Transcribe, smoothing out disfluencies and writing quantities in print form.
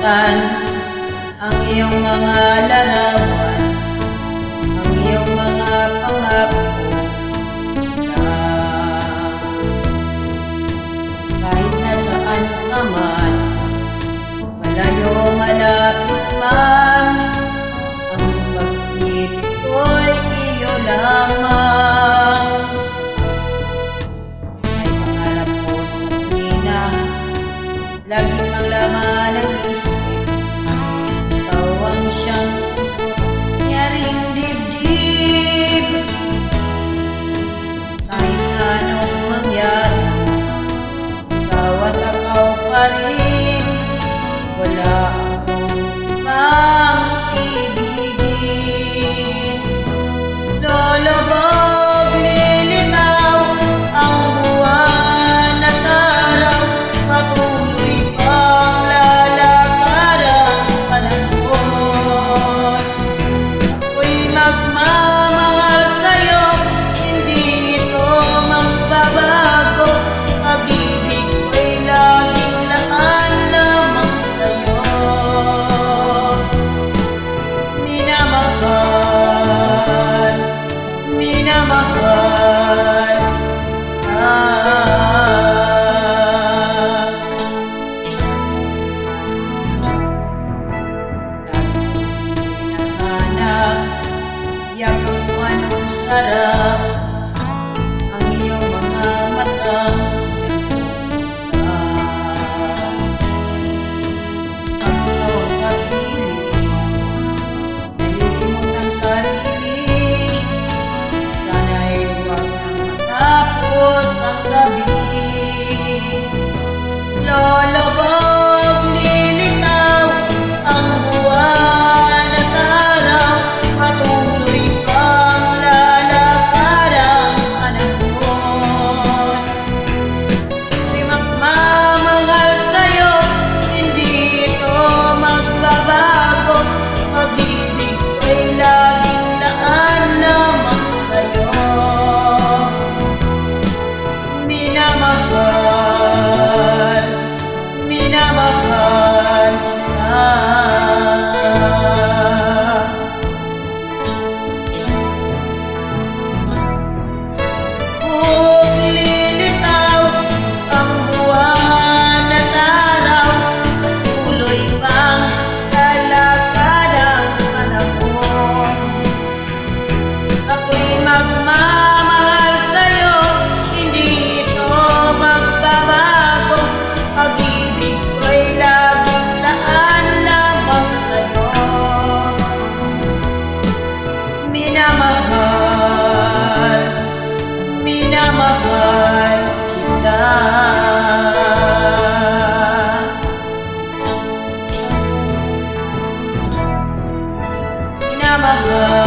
kalimutan ang iyong mga larawan, ang iyong mga pangako na kahit nasaan ka man, malayo malapit man, ang pag-ibig ko'y iyo lamang. May pangarap ko sa tuwina, laging ang laman ng isip, ikaw ang siyang nyaring dibdib. Kahit anong mangyari, ikaw at ako pa rin, wala akong ibang ibigin. Lolobog, lilitaw ang buwan at araw, patuloy pang lalakad ang panahon. Ako'y magmamahal sa'yo, hindi ito magbabago, pag-ibig ko'y laging laan lamang sa'yo. Minamahal, minamahal hinahanap, yakang mo anong sarap, ang iyong mga matang ang iyong kapiling, nalilimot ang sarili, sana'y huwag nang matapos ang gabi. Lolobog, lilitaw ang buwan at araw, patuloy pang lalakad ang panahon. Ako'y magmamahal sa'yo, hindi ito magbabago, pag-ibig ko'y laging laan lamang sa'yo. Minamahal, minamahal kita. Kung lilitaw ang buwan at araw, patuloy pang lalakad ang panahon. Ako'y magmamahal sa'yo, hindi ito magbabago, pag-ibig ko'y laging laan lamang sa'yo. Minamahal, minamahal kita. Minamahal.